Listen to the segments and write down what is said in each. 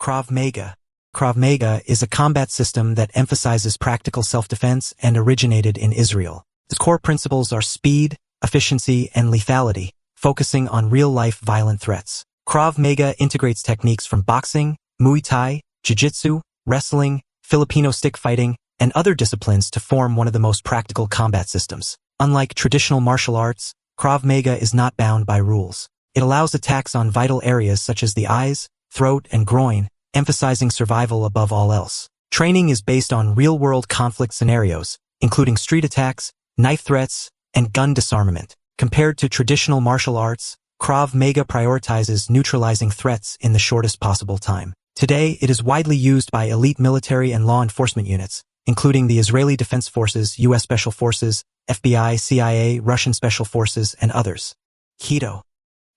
Krav Maga. Krav Maga is a combat system that emphasizes practical self-defense and originated in Israel. Its core principles are speed, efficiency, and lethality, focusing on real-life violent threats. Krav Maga integrates techniques from boxing, Muay Thai, Jiu-Jitsu, wrestling, Filipino stick fighting, and other disciplines to form one of the most practical combat systems. Unlike traditional martial arts, Krav Maga is not bound by rules. It allows attacks on vital areas such as the eyes, throat, and groin, emphasizing survival above all else. Training is based on real-world conflict scenarios, including street attacks, knife threats, and gun disarmament. Compared to traditional martial arts, Krav Maga prioritizes neutralizing threats in the shortest possible time. Today, it is widely used by elite military and law enforcement units, including the Israeli Defense Forces, U.S. Special Forces, FBI, CIA, Russian Special Forces, and others. Aikido.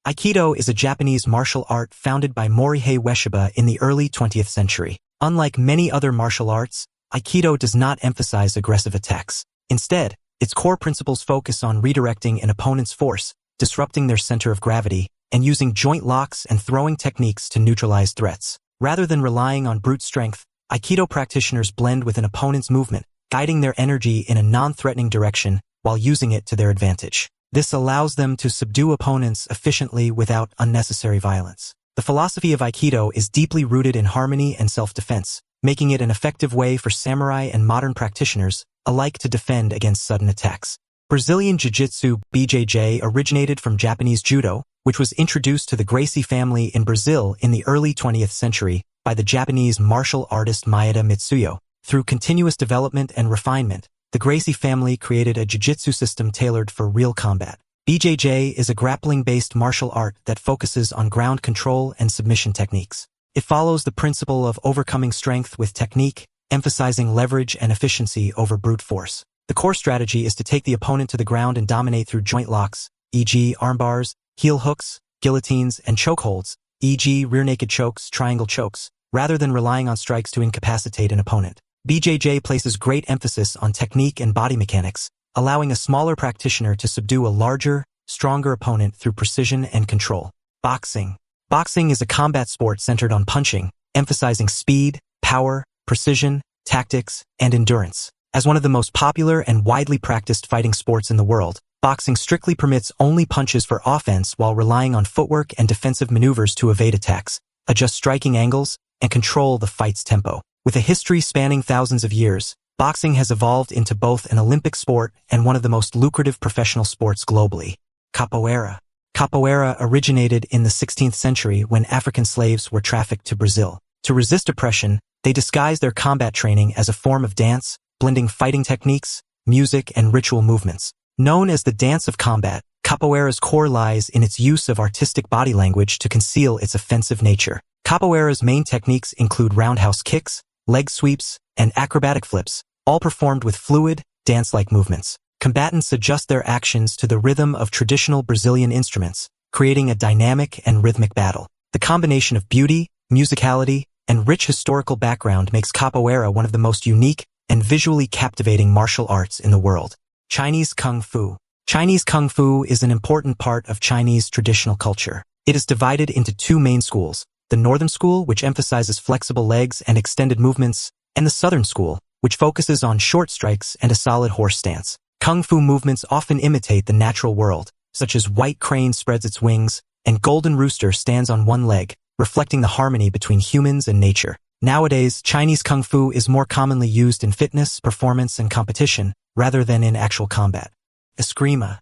Aikido is a Japanese martial art founded by Morihei Ueshiba in the early 20th century. Unlike many other martial arts, Aikido does not emphasize aggressive attacks. Instead, its core principles focus on redirecting an opponent's force, disrupting their center of gravity, and using joint locks and throwing techniques to neutralize threats. Rather than relying on brute strength, Aikido practitioners blend with an opponent's movement, guiding their energy in a non-threatening direction while using it to their advantage. This allows them to subdue opponents efficiently without unnecessary violence. The philosophy of Aikido is deeply rooted in harmony and self-defense, making it an effective way for samurai and modern practitioners alike to defend against sudden attacks. Brazilian Jiu-Jitsu (BJJ) originated from Japanese Judo, which was introduced to the Gracie family in Brazil in the early 20th century by the Japanese martial artist Maeda Mitsuyo. Through continuous development and refinement, the Gracie family created a jiu-jitsu system tailored for real combat. BJJ is a grappling-based martial art that focuses on ground control and submission techniques. It follows the principle of overcoming strength with technique, emphasizing leverage and efficiency over brute force. The core strategy is to take the opponent to the ground and dominate through joint locks, e.g. armbars, heel hooks, guillotines, and chokeholds, e.g. rear naked chokes, triangle chokes, rather than relying on strikes to incapacitate an opponent. BJJ places great emphasis on technique and body mechanics, allowing a smaller practitioner to subdue a larger, stronger opponent through precision and control. Boxing. Boxing is a combat sport centered on punching, emphasizing speed, power, precision, tactics, and endurance. As one of the most popular and widely practiced fighting sports in the world, boxing strictly permits only punches for offense while relying on footwork and defensive maneuvers to evade attacks, adjust striking angles, and control the fight's tempo. With a history spanning thousands of years, boxing has evolved into both an Olympic sport and one of the most lucrative professional sports globally. Capoeira. Capoeira originated in the 16th century when African slaves were trafficked to Brazil. To resist oppression, they disguised their combat training as a form of dance, blending fighting techniques, music, and ritual movements. Known as the dance of combat, capoeira's core lies in its use of artistic body language to conceal its offensive nature. Capoeira's main techniques include roundhouse kicks, leg sweeps, and acrobatic flips, all performed with fluid, dance-like movements. Combatants adjust their actions to the rhythm of traditional Brazilian instruments, creating a dynamic and rhythmic battle. The combination of beauty, musicality, and rich historical background makes capoeira one of the most unique and visually captivating martial arts in the world. Chinese Kung Fu. Chinese Kung Fu is an important part of Chinese traditional culture. It is divided into two main schools: the Northern School, which emphasizes flexible legs and extended movements, and the Southern School, which focuses on short strikes and a solid horse stance. Kung Fu movements often imitate the natural world, such as white crane spreads its wings, and golden rooster stands on one leg, reflecting the harmony between humans and nature. Nowadays, Chinese Kung Fu is more commonly used in fitness, performance, and competition, rather than in actual combat. Eskrima.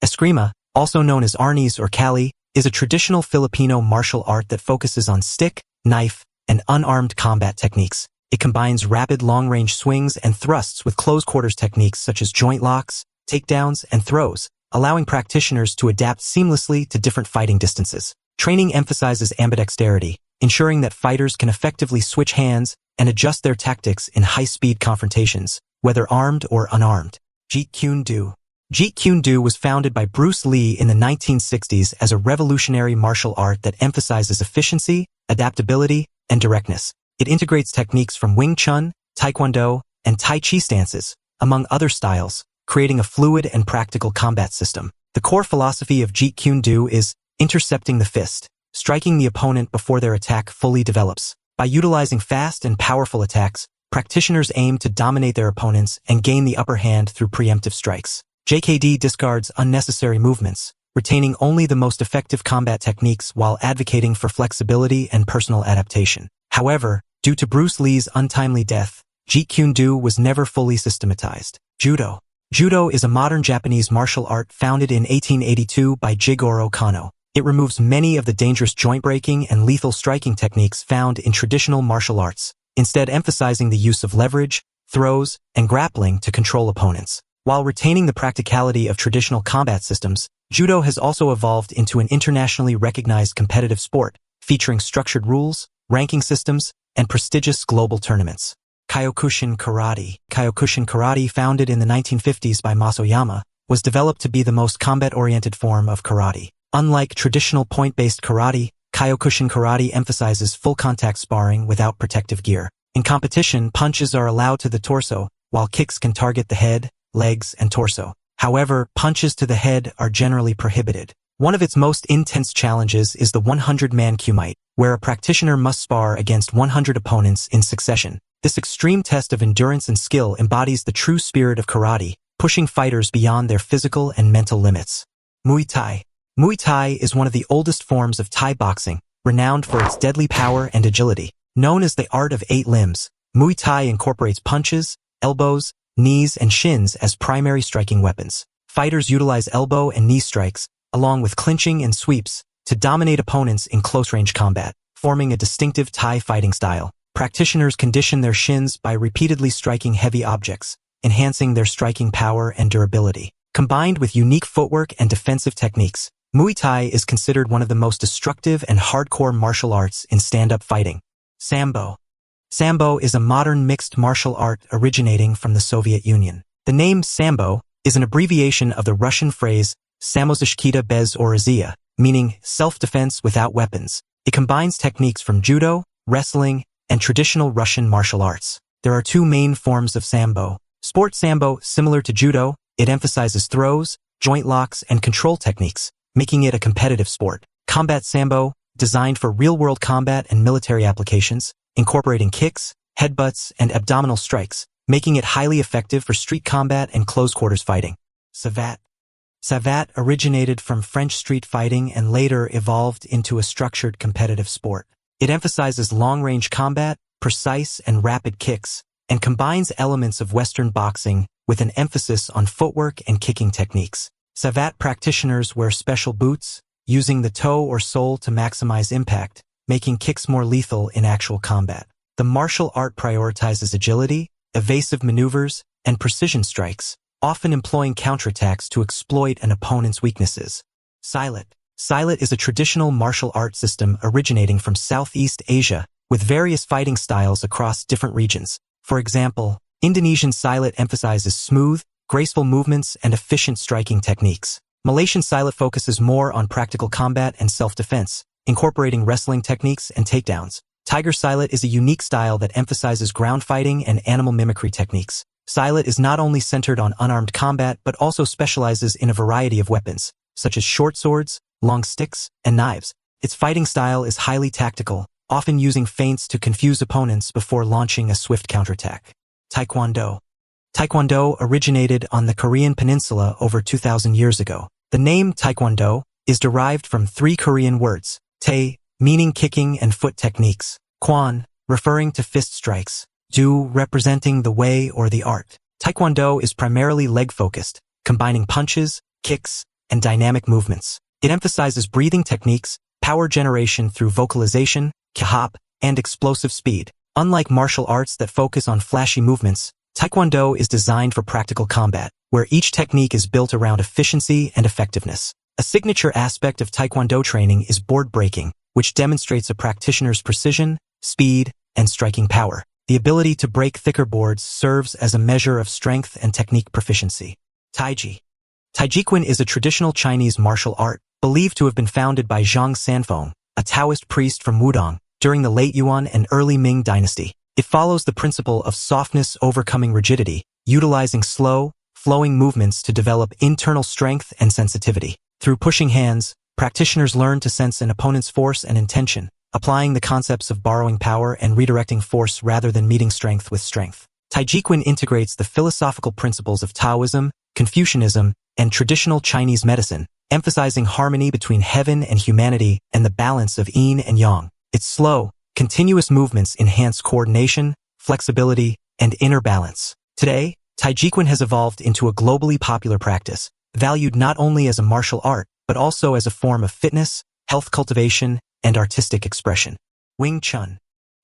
Eskrima, also known as arnis or kali, is a traditional Filipino martial art that focuses on stick, knife, and unarmed combat techniques. It combines rapid long-range swings and thrusts with close-quarters techniques such as joint locks, takedowns, and throws, allowing practitioners to adapt seamlessly to different fighting distances. Training emphasizes ambidexterity, ensuring that fighters can effectively switch hands and adjust their tactics in high-speed confrontations, whether armed or unarmed. Jeet Kune Do. Jeet Kune Do was founded by Bruce Lee in the 1960s as a revolutionary martial art that emphasizes efficiency, adaptability, and directness. It integrates techniques from Wing Chun, Taekwondo, and Tai Chi stances, among other styles, creating a fluid and practical combat system. The core philosophy of Jeet Kune Do is intercepting the fist, striking the opponent before their attack fully develops. By utilizing fast and powerful attacks, practitioners aim to dominate their opponents and gain the upper hand through preemptive strikes. JKD discards unnecessary movements, retaining only the most effective combat techniques while advocating for flexibility and personal adaptation. However, due to Bruce Lee's untimely death, Jeet Kune Do was never fully systematized. Judo. Judo is a modern Japanese martial art founded in 1882 by Jigoro Kano. It removes many of the dangerous joint-breaking and lethal striking techniques found in traditional martial arts, instead emphasizing the use of leverage, throws, and grappling to control opponents. While retaining the practicality of traditional combat systems, Judo has also evolved into an internationally recognized competitive sport, featuring structured rules, ranking systems, and prestigious global tournaments. Kyokushin Karate. Kyokushin Karate, founded in the 1950s by Masoyama, was developed to be the most combat-oriented form of karate. Unlike traditional point-based karate, Kyokushin Karate emphasizes full-contact sparring without protective gear. In competition, punches are allowed to the torso, while kicks can target the head, legs, and torso. However, punches to the head are generally prohibited. One of its most intense challenges is the 100-man kumite, where a practitioner must spar against 100 opponents in succession. This extreme test of endurance and skill embodies the true spirit of karate, pushing fighters beyond their physical and mental limits. Muay Thai. Muay Thai is one of the oldest forms of Thai boxing, renowned for its deadly power and agility. Known as the art of 8 limbs, Muay Thai incorporates punches, elbows, knees, and shins as primary striking weapons. Fighters utilize elbow and knee strikes, along with clinching and sweeps, to dominate opponents in close-range combat, forming a distinctive Thai fighting style. Practitioners condition their shins by repeatedly striking heavy objects, enhancing their striking power and durability. Combined with unique footwork and defensive techniques, Muay Thai is considered one of the most destructive and hardcore martial arts in stand-up fighting. Sambo. Sambo is a modern mixed martial art originating from the Soviet Union. The name Sambo is an abbreviation of the Russian phrase samozащита без оружия, meaning self-defense without weapons. It combines techniques from judo, wrestling, and traditional Russian martial arts. There are 2 main forms of Sambo. Sport Sambo, similar to judo, it emphasizes throws, joint locks, and control techniques, making it a competitive sport. Combat Sambo, designed for real-world combat and military applications, incorporating kicks, headbutts, and abdominal strikes, making it highly effective for street combat and close-quarters fighting. Savate. Savate originated from French street fighting and later evolved into a structured competitive sport. It emphasizes long-range combat, precise and rapid kicks, and combines elements of Western boxing with an emphasis on footwork and kicking techniques. Savate practitioners wear special boots, using the toe or sole to maximize impact, making kicks more lethal in actual combat. The martial art prioritizes agility, evasive maneuvers, and precision strikes, often employing counterattacks to exploit an opponent's weaknesses. Silat. Silat is a traditional martial art system originating from Southeast Asia, with various fighting styles across different regions. For example, Indonesian Silat emphasizes smooth, graceful movements and efficient striking techniques. Malaysian Silat focuses more on practical combat and self-defense, incorporating wrestling techniques and takedowns. Tiger Silat is a unique style that emphasizes ground fighting and animal mimicry techniques. Silat is not only centered on unarmed combat but also specializes in a variety of weapons, such as short swords, long sticks, and knives. Its fighting style is highly tactical, often using feints to confuse opponents before launching a swift counterattack. Taekwondo. Taekwondo originated on the Korean peninsula over 2,000 years ago. The name Taekwondo is derived from 3 Korean words, tae, meaning kicking and foot techniques, kwon, referring to fist strikes, do, representing the way or the art. Taekwondo is primarily leg-focused, combining punches, kicks, and dynamic movements. It emphasizes breathing techniques, power generation through vocalization, kihap, and explosive speed. Unlike martial arts that focus on flashy movements, Taekwondo is designed for practical combat, where each technique is built around efficiency and effectiveness. A signature aspect of Taekwondo training is board breaking, which demonstrates a practitioner's precision, speed, and striking power. The ability to break thicker boards serves as a measure of strength and technique proficiency. Taiji. Taijiquan is a traditional Chinese martial art, believed to have been founded by Zhang Sanfeng, a Taoist priest from Wudong, during the late Yuan and early Ming dynasty. It follows the principle of softness overcoming rigidity, utilizing slow, flowing movements to develop internal strength and sensitivity. Through pushing hands, practitioners learn to sense an opponent's force and intention, applying the concepts of borrowing power and redirecting force rather than meeting strength with strength. Taijiquan integrates the philosophical principles of Taoism, Confucianism, and traditional Chinese medicine, emphasizing harmony between heaven and humanity and the balance of yin and yang. Its slow, continuous movements enhance coordination, flexibility, and inner balance. Today, Taijiquan has evolved into a globally popular practice, valued not only as a martial art, but also as a form of fitness, health cultivation, and artistic expression. Wing Chun.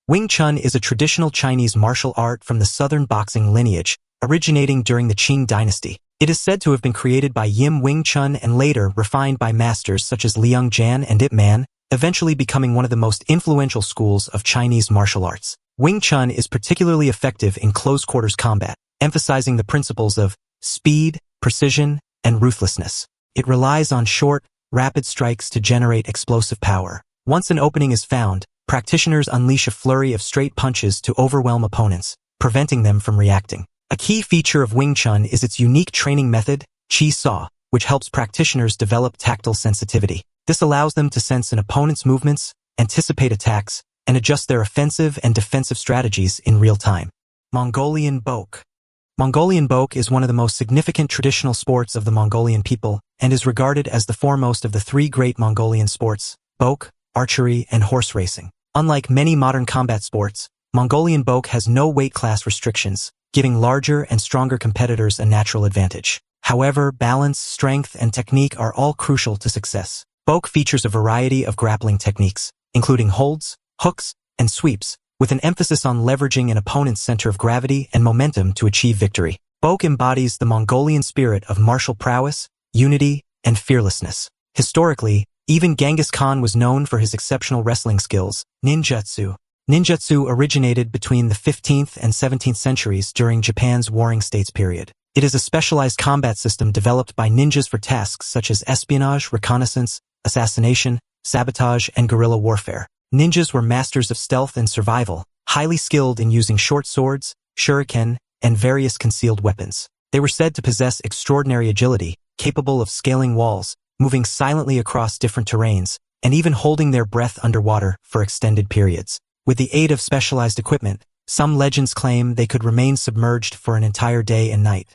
Wing Chun is a traditional Chinese martial art from the southern boxing lineage, originating during the Qing dynasty. It is said to have been created by Yim Wing Chun and later refined by masters such as Liang Jan and Ip Man, eventually becoming one of the most influential schools of Chinese martial arts. Wing Chun is particularly effective in close-quarters combat, emphasizing the principles of speed, precision, and ruthlessness. It relies on short, rapid strikes to generate explosive power. Once an opening is found, practitioners unleash a flurry of straight punches to overwhelm opponents, preventing them from reacting. A key feature of Wing Chun is its unique training method, Chi Saw, which helps practitioners develop tactile sensitivity. This allows them to sense an opponent's movements, anticipate attacks, and adjust their offensive and defensive strategies in real time. Mongolian Boke. Mongolian Boke is one of the most significant traditional sports of the Mongolian people and is regarded as the foremost of the three great Mongolian sports, Boke, archery, and horse racing. Unlike many modern combat sports, Mongolian Boke has no weight class restrictions, giving larger and stronger competitors a natural advantage. However, balance, strength, and technique are all crucial to success. Boke features a variety of grappling techniques, including holds, hooks, and sweeps, with an emphasis on leveraging an opponent's center of gravity and momentum to achieve victory. Boke embodies the Mongolian spirit of martial prowess, unity, and fearlessness. Historically, even Genghis Khan was known for his exceptional wrestling skills. Ninjutsu. Ninjutsu originated between the 15th and 17th centuries during Japan's Warring States period. It is a specialized combat system developed by ninjas for tasks such as espionage, reconnaissance, assassination, sabotage, and guerrilla warfare. Ninjas were masters of stealth and survival, highly skilled in using short swords, shuriken, and various concealed weapons. They were said to possess extraordinary agility, capable of scaling walls, moving silently across different terrains, and even holding their breath underwater for extended periods. With the aid of specialized equipment, some legends claim they could remain submerged for an entire day and night.